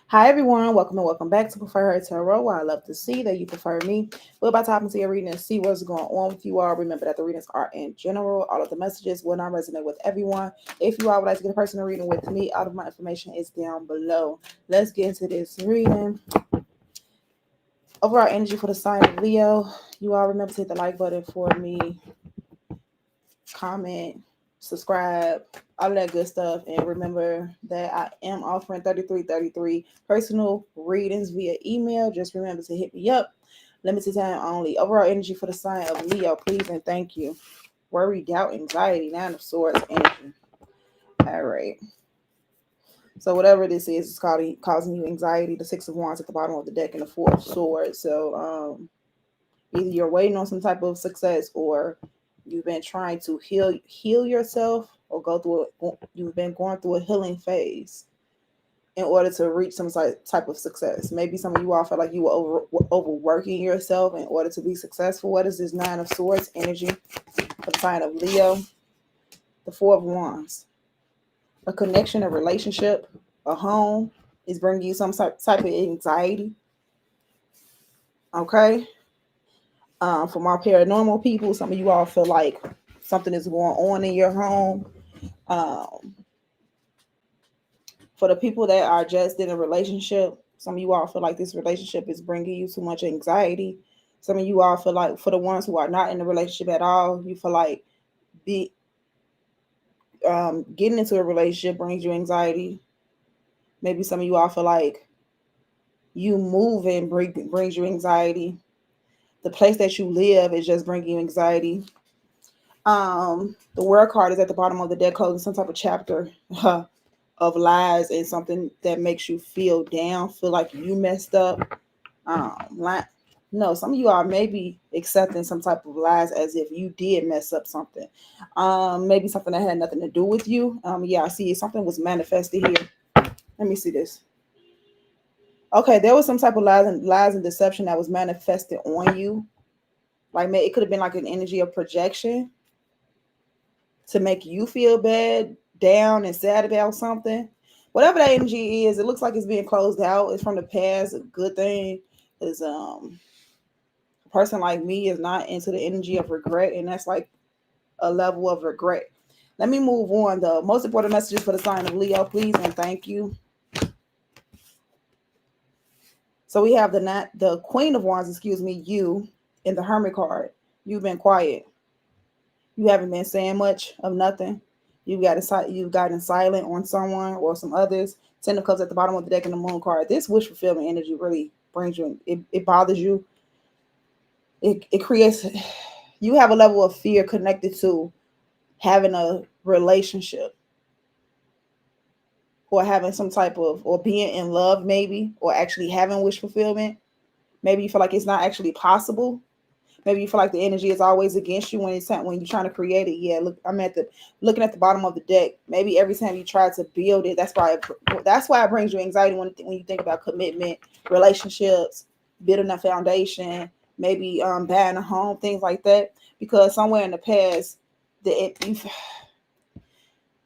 Hi everyone, welcome and welcome back to Prefer Her Tarot. Where I love to see that you prefer me. We're about to hop into your reading and see what's going on with you all. Remember that the readings are in general. All of the messages will not resonate with everyone. If you all would like to get a personal reading with me, all of my information is down below. Let's get into this reading. Overall energy for the sign of Leo. You all remember to hit the like button for me, comment, subscribe, all of that good stuff. And remember that I am offering 3333 personal readings via email. Just remember to hit me up. Limited time only. Overall energy for the sign of Leo, please and thank you. Worry, doubt, anxiety, Nine of Swords energy. All right. So whatever this is, it's causing you anxiety. The Six of Wands at the bottom of the deck and the Four of Swords. So either you're waiting on some type of success, or you've been trying to heal yourself, or you've been going through a healing phase in order to reach some type of success. Maybe some of you all felt like you were overworking yourself in order to be successful. What is this Nine of Swords energy for the sign of Leo? The Four of Wands. A connection, a relationship, a home is bringing you some type of anxiety. Okay. For my paranormal people, some of you all feel like something is going on in your home. Um, for the people that are just in a relationship, some of you all feel like this relationship is bringing you too much anxiety. Some of you all feel like, for the ones who are not in a relationship at all, you feel like be getting into a relationship brings you anxiety. Maybe some of you all feel like you moving brings you anxiety. The place that you live is just bringing you anxiety. The World card is at the bottom of the deck, closing some type of chapter of lies and something that makes you feel down, feel like you messed up. Like, no, some of you are maybe accepting some type of lies as if you did mess up something. Maybe something that had nothing to do with you. Yeah, I see something was manifested here. Let me see this. Okay, there was some type of lies and deception that was manifested on you. Like, it could have been like an energy of projection to make you feel bad, down, and sad about something. Whatever that energy is, it looks like it's being closed out. It's from the past. A good thing is a person like me is not into the energy of regret, and that's like a level of regret. Let me move on. The most important messages for the sign of Leo, please and thank you. So we have the Queen of Wands, excuse me, you in the Hermit card. You've been quiet. You haven't been saying much of nothing. You've gotten silent on someone or some others. Ten of Cups at the bottom of the deck and the Moon card. This wish fulfillment energy really brings you. It bothers you. It creates. You have a level of fear connected to having a relationship, or having some type of, or being in love, maybe, or actually having wish fulfillment. Maybe you feel like it's not actually possible. Maybe you feel like the energy is always against you when you're trying to create it. Yeah, look, I'm at the looking at the bottom of the deck. Maybe every time you try to build it, that's why it brings you anxiety when you think about commitment, relationships, building a foundation, maybe buying a home, things like that. Because somewhere in the past,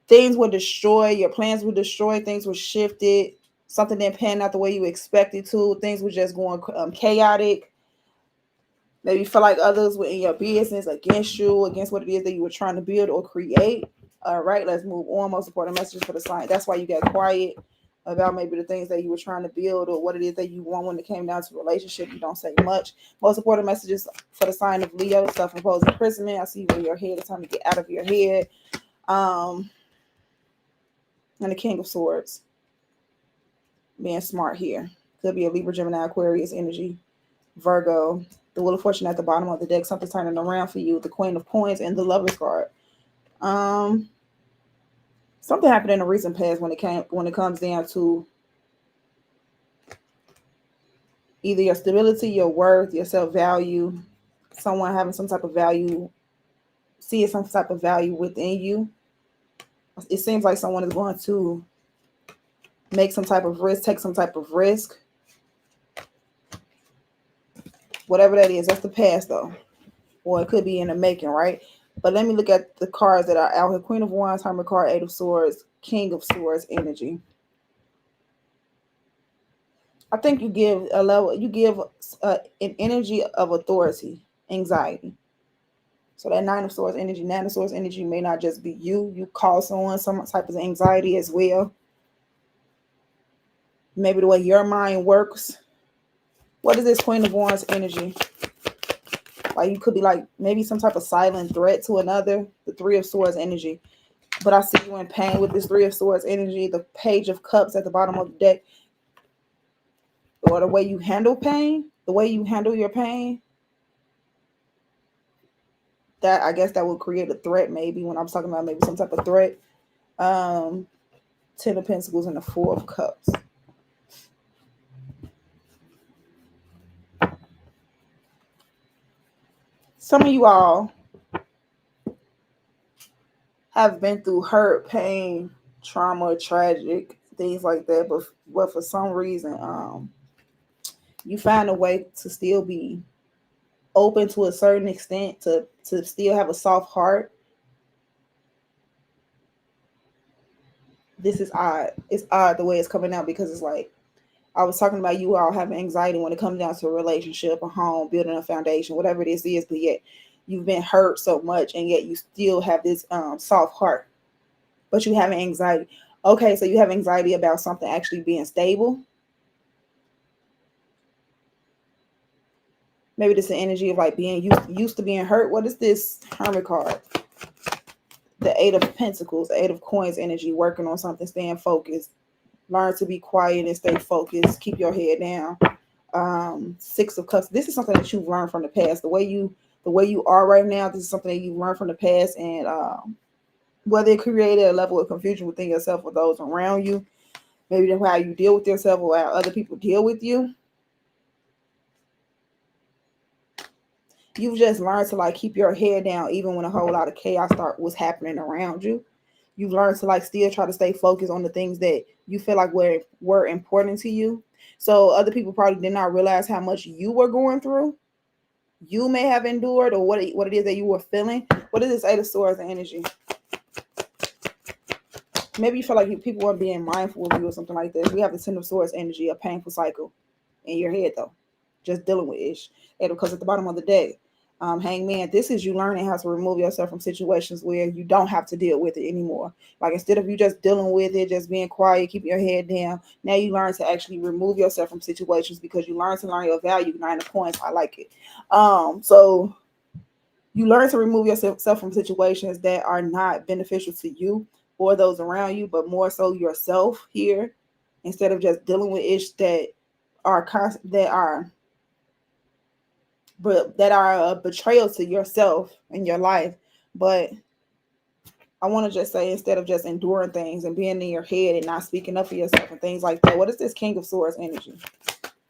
things were destroyed, your plans were destroyed, things were shifted, something didn't pan out the way you expected to, things were just going chaotic. Maybe you feel like others were in your business against you, against what it is that you were trying to build or create. All right, let's move on. Most important message for the sign. That's why you got quiet about maybe the things that you were trying to build or what it is that you want when it came down to relationship. You don't say much. Most important messages for the sign of Leo: self-imposed imprisonment. I see where your head. It's time to get out of your head. And the King of Swords. Being smart here. Could be a Libra, Gemini, Aquarius energy. Virgo. The Wheel of Fortune at the bottom of the deck. Something turning around for you. The Queen of Coins and the Lover's card. Something happened in the recent past when it comes down to either your stability, your worth, your self value. Someone having some type of value, seeing some type of value within you. It seems like someone is going to make some type of risk, take some type of risk. Whatever that is, that's the past though. Or it could be in the making, right? But let me look at the cards that are out here. Queen of Wands, Hermit card, Eight of Swords, King of Swords energy. I think you give a level, you give an energy of authority, anxiety. So that Nine of Swords energy, Nine of Swords energy may not just be you. You cause someone some type of anxiety as well. Maybe the way your mind works. What is this Queen of Wands energy? Like you could be like maybe some type of silent threat to another. The Three of Swords energy. But I see you in pain with this Three of Swords energy. The Page of Cups at the bottom of the deck. Or the way you handle pain. The way you handle your pain. That I guess that would create a threat maybe when I'm talking about maybe some type of threat. Ten of Pentacles and the Four of Cups. Some of you all have been through hurt, pain, trauma, tragic things like that, but for some reason, you find a way to still be open to a certain extent, to still have a soft heart. This is odd. It's odd the way it's coming out because it's like I was talking about you all having anxiety when it comes down to a relationship, a home, building a foundation, whatever this is, but yet you've been hurt so much and yet you still have this soft heart, but you have anxiety. Okay, so you have anxiety about something actually being stable. Maybe this is the energy of like being used to being hurt. What is this Hermit card? The Eight of Pentacles, the Eight of Coins energy, working on something, staying focused. Learn to be quiet and stay focused. Keep your head down. Six of Cups. This is something that you've learned from the past. The way you are right now, this is something that you've learned from the past, and whether it created a level of confusion within yourself or those around you, maybe how you deal with yourself or how other people deal with you. You've just learned to like keep your head down even when a whole lot of chaos was happening around you. You've learned to like still try to stay focused on the things that you feel like were important to you. So other people probably did not realize how much you were going through. You may have endured, or what it is that you were feeling. What is this Eight of Swords energy? Maybe you feel like people weren't being mindful of you or something like this. We have the Ten of Swords energy, a painful cycle in your head though. Just dealing with ish. And because at the bottom of the deck, Hangman, this is you learning how to remove yourself from situations where you don't have to deal with it anymore. Like instead of you just dealing with it, just being quiet, keeping your head down, now you learn to actually remove yourself from situations because you learn your value. Nine of Coins, I like it. So you learn to remove yourself from situations that are not beneficial to you or those around you, but more so yourself here, instead of just dealing with issues that are a betrayal to yourself and your life. But I want to just say, instead of just enduring things and being in your head and not speaking up for yourself and things like that, what is this King of Swords energy?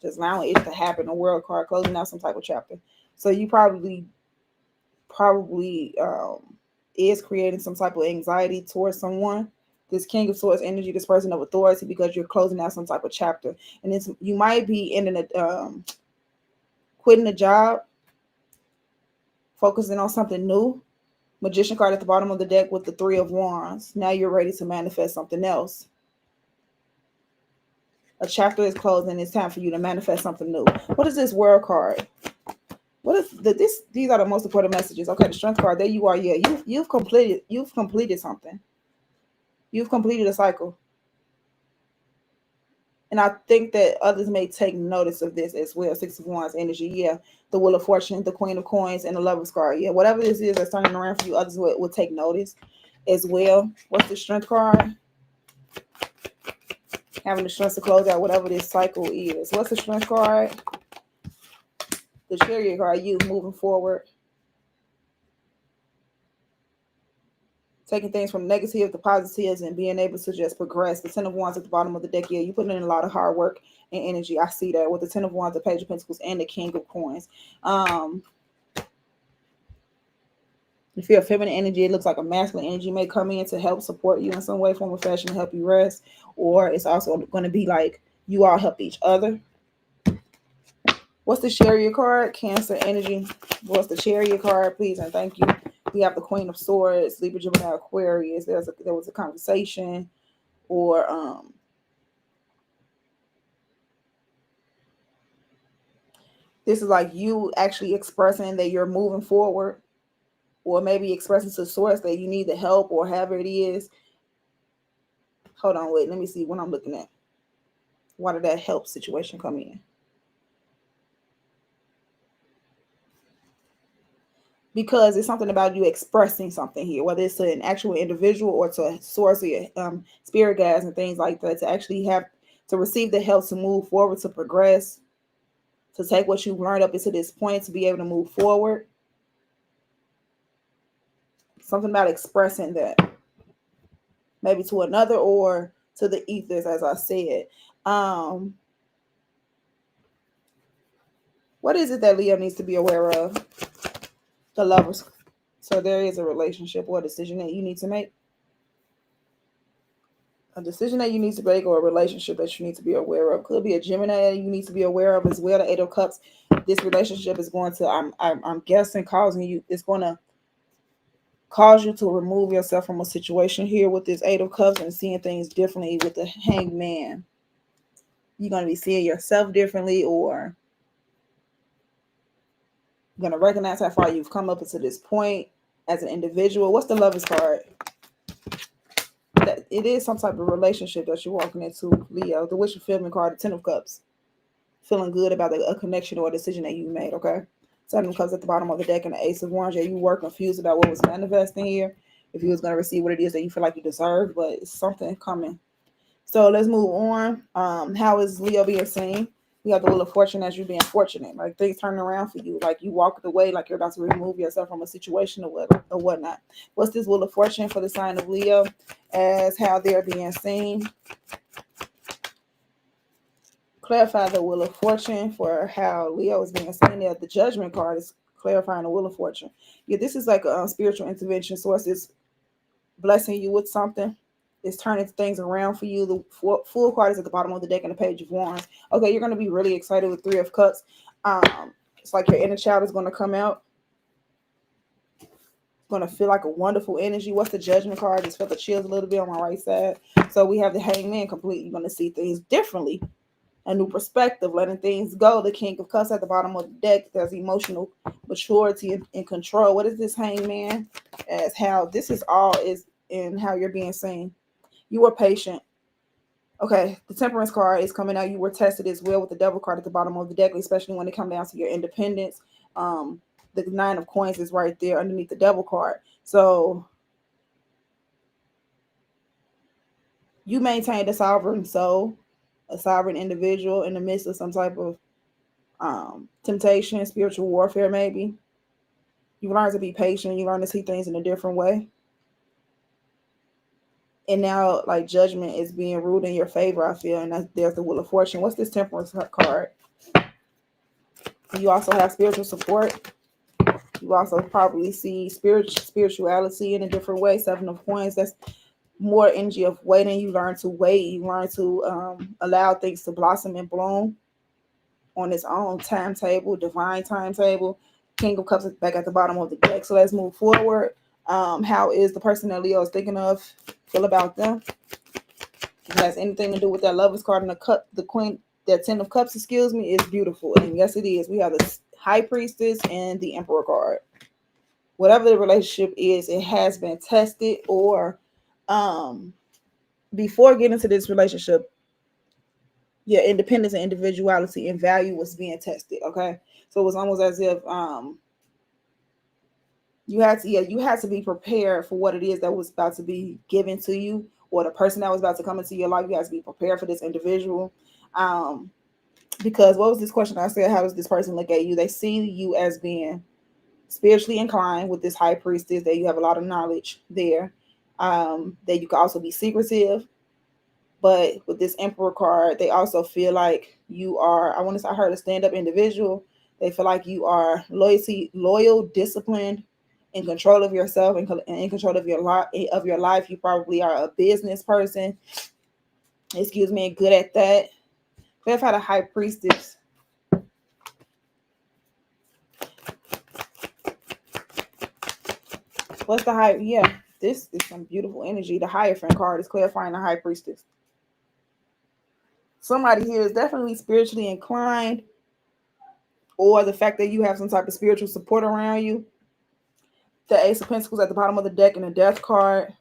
Just allowing it to happen. A World card, closing out some type of chapter. So you probably is creating some type of anxiety towards someone. This King of Swords energy, this person of authority, because you're closing out some type of chapter, and you might be ending quitting a job, focusing on something new. Magician card at the bottom of the deck with the Three of Wands. Now you're ready to manifest something else. A chapter is closed and it's time for you to manifest something new. What is this World card? What is this? These are the most important messages. Okay, the Strength card. There you are. Yeah, you've completed something. You've completed a cycle. And I think that others may take notice of this as well. Six of Wands energy. Yeah. The Wheel of Fortune, the Queen of Coins, and the Lover's card. Yeah. Whatever this is that's turning around for you, others will take notice as well. What's the Strength card? Having the strength to close out whatever this cycle is. What's the Strength card? The Chariot card. You moving forward. Taking things from negative to positives and being able to just progress. The Ten of Wands at the bottom of the deck. Yeah, you putting in a lot of hard work and energy. I see that with the Ten of Wands, the Page of Pentacles, and the King of Coins. You feel feminine energy. It looks like a masculine energy may come in to help support you in some way, form, or fashion, to help you rest. Or it's also going to be like you all help each other. What's the Chariot card? Cancer energy. What's the Chariot card? Please and thank you. We have the Queen of Swords, Libra, Gemini, Aquarius. There was a conversation, or This is like you actually expressing that you're moving forward, or maybe expressing to source that you need the help or however it is. Hold on, wait, let me see what I'm looking at. Why did that help situation come in? Because it's something about you expressing something here, whether it's to an actual individual or to a source of spirit guides and things like that, to actually have to receive the help to move forward, to progress, to take what you've learned up into this point, to be able to move forward. Something about expressing that, maybe to another or to the ethers, as I said. What is it that Leo needs to be aware of? The Lovers. So there is a relationship or a decision that you need to make. A decision that you need to make, or a relationship that you need to be aware of. Could be a Gemini that you need to be aware of as well. The Eight of Cups. This relationship is going to, I'm guessing, causing you. It's going to cause you to remove yourself from a situation here with this Eight of Cups and seeing things differently with the Hanged Man. You're going to be seeing yourself differently, or you're going to recognize how far you've come up to this point as an individual. What's the Lovers card? That it is some type of relationship that you're walking into, Leo. The Wish Fulfillment card, the Ten of Cups. Feeling good about a connection or a decision that you made, okay? Seven of Cups at the bottom of the deck and the Ace of Wands. Yeah, you were confused about what was manifesting here. If you was going to receive what it is that you feel like you deserve, but it's something coming. So let's move on. How is Leo being seen? You have the Wheel of Fortune as you being fortunate. Like things turning around for you. Like you walked away like you're about to remove yourself from a situation or whatnot. What's this Wheel of Fortune for the sign of Leo as how they're being seen? Clarify the Wheel of Fortune for how Leo is being seen there. The Judgment card is clarifying the Wheel of Fortune. Yeah, this is like a spiritual intervention. Source is blessing you with something. It's turning things around for you. The Fool card is at the bottom of the deck and the Page of Wands. Okay, you're going to be really excited with Three of Cups. It's like your inner child is going to come out. It's going to feel like a wonderful energy. What's the Judgment card? Just felt the chills a little bit on my right side. So we have the Hanged Man complete. You're going to see things differently. A new perspective, letting things go. The King of Cups at the bottom of the deck. There's emotional maturity and control. What is this Hanged Man? As how this is all is in how you're being seen. You were patient. Okay, the Temperance card is coming out. You were tested as well with the Devil card at the bottom of the deck, especially when it comes down to your independence. The Nine of Coins is right there underneath the Devil card. So you maintained a sovereign soul, a sovereign individual in the midst of some type of temptation, spiritual warfare, maybe. You learn to be patient. You learn to see things in a different way. And now, like, judgment is being ruled in your favor, I feel. And there's the Wheel of Fortune. What's this Temperance card? You also have spiritual support. You also probably see spirituality in a different way. Seven of Coins. That's more energy of waiting. You learn to wait. You learn to allow things to blossom and bloom on its own timetable, divine timetable. King of Cups is back at the bottom of the deck. So let's move forward. How is the person that Leo is thinking of feel about them? If it has anything to do with that Lovers card and the Queen, that Ten of Cups, excuse me, is beautiful. And yes, it is. We have the High Priestess and the Emperor card. Whatever the relationship is, it has been tested, or before getting into this relationship, your independence and individuality and value was being tested. Okay, so it was almost as if you had to be prepared for what it is that was about to be given to you, or the person that was about to come into your life. You have to be prepared for this individual. Because what was this question I said? How does this person look at you? They see you as being spiritually inclined with this High Priestess, that you have a lot of knowledge there, that you can also be secretive. But with this Emperor card, they also feel like you are, I heard a stand-up individual. They feel like you are loyal, disciplined, in control of yourself, and in control of your life. You probably are a business person, excuse me, good at that. Clarify the High Priestess. What's the high? Yeah, this is some beautiful energy. The Hierophant card is clarifying the High Priestess. Somebody here is definitely spiritually inclined. or the fact that you have some type of spiritual support around you. The Ace of Pentacles at the bottom of the deck and the Death card.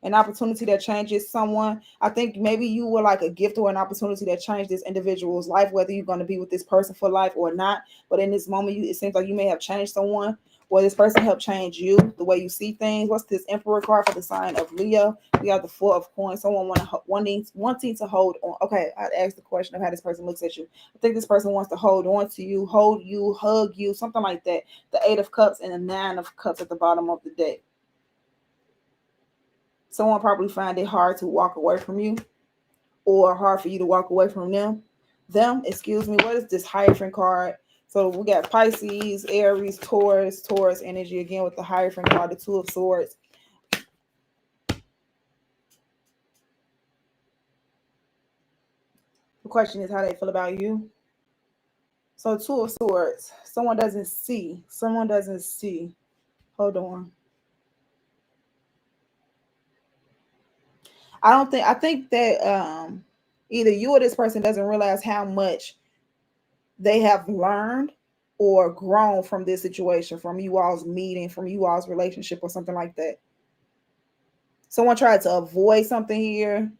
An opportunity that changes someone. I think maybe you were like a gift or an opportunity that changed this individual's life, whether you're going to be with this person for life or not. But in this moment, it seems like you may have changed someone, or this person helped change you, the way you see things. What's this Emperor card for the sign of Leo? We have the Four of Coins. Someone wanting to hold on. Okay, I asked the question of how this person looks at you. I think this person wants to hold on to you, hold you, hug you, something like that. The Eight of Cups and the Nine of Cups at the bottom of the deck. Someone probably find it hard to walk away from you, or hard for you to walk away from them. Excuse me. What is this Hierophant card? So we got Pisces, Aries, Taurus energy again with the Hierophant card, the Two of Swords. The question is how they feel about you. So Two of Swords. Someone doesn't see. Hold on. I think that either you or this person doesn't realize how much they have learned or grown from this situation, from you all's meeting, from you all's relationship, or something like that. Someone tried to avoid something here,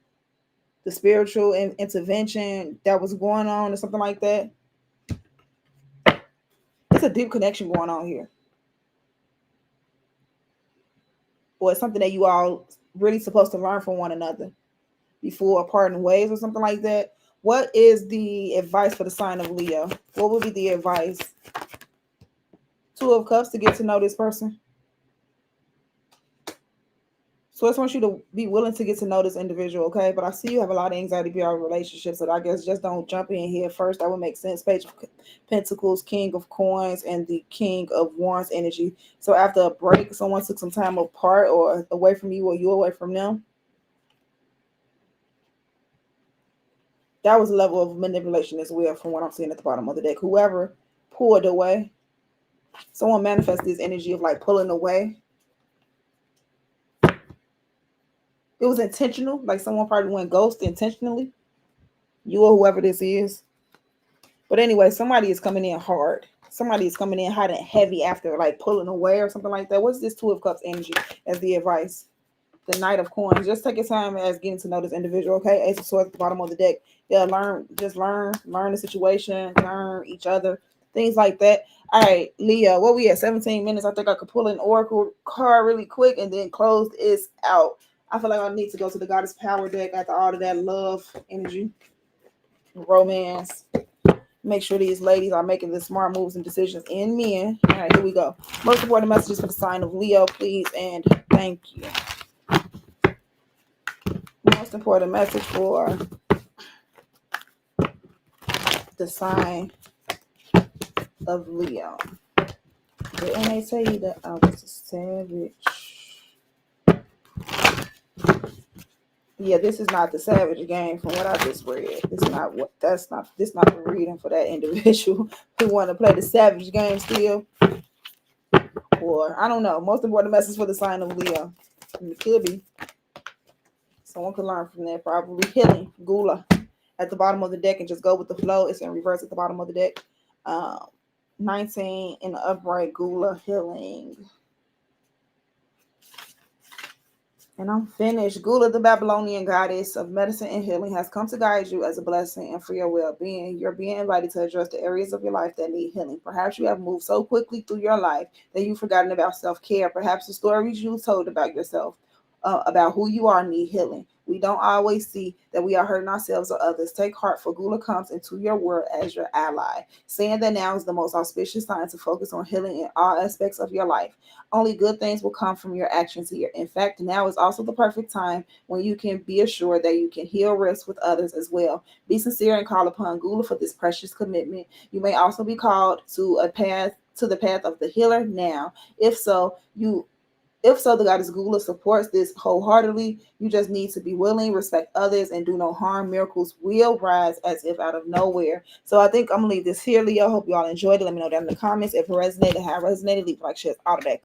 the spiritual intervention that was going on, or something like that. It's a deep connection going on here, or it's something that you all really supposed to learn from one another before parting ways, or something like that. What is the advice for the sign of Leo? What would be the advice? Two of Cups, to get to know this person. So I just want you to be willing to get to know this individual, okay? But I see you have a lot of anxiety about relationships, so I guess just don't jump in here first. That would make sense. Page of Pentacles, King of Coins, and the King of Wands energy. So after a break, someone took some time apart or away from you, or you away from them. That was a level of manipulation as well, from what I'm seeing at the bottom of the deck. Whoever pulled away, someone manifests this energy of like pulling away. It was intentional, like someone probably went ghost intentionally. You or whoever this is. But anyway, somebody is coming in hard. Somebody is coming in hot and heavy after like pulling away or something like that. What's this Two of Cups energy as the advice? The Knight of Coins. Just take your time as getting to know this individual, okay? Ace of Swords at the bottom of the deck. Yeah, learn the situation, learn each other, things like that. All right, Leo, what we at? 17 minutes. I think I could pull an oracle card really quick and then close this out. I feel like I need to go to the Goddess Power deck after all of that love energy, romance. Make sure these ladies are making the smart moves and decisions in men. All right, here we go. Most important messages for the sign of Leo, please, and thank you. Most important message for the sign of Leo. Didn't they tell you that I was a savage? Yeah, this is not the savage game from what I just read. This not the reading for that individual who want to play the savage game still. Or I don't know. Most important message for the sign of Leo. And it could be. Someone could learn from that. Probably healing. Gula at the bottom of the deck and just go with the flow. It's in reverse at the bottom of the deck. 19 in the upright. Gula healing. And I'm finished. Gula, the Babylonian goddess of medicine and healing, has come to guide you as a blessing and for your well-being. You're being invited to address the areas of your life that need healing. Perhaps you have moved so quickly through your life that you've forgotten about self-care. Perhaps the stories you told about yourself, about who you are, need healing. We don't always see that we are hurting ourselves or others. Take heart, for Gula comes into your world as your ally, saying that now is the most auspicious time to focus on healing in all aspects of your life. Only good things will come from your actions here. In fact, now is also the perfect time when you can be assured that you can heal, rest with others as well. Be sincere and call upon Gula for this precious commitment. You may also be called to the path of the healer now. If so, the goddess Gula supports this wholeheartedly. You just need to be willing, respect others, and do no harm. Miracles will rise as if out of nowhere. So I think I'm going to leave this here, Leo. Hope you all enjoyed it. Let me know down in the comments if it resonated, how it resonated. Leave like, share, all of that.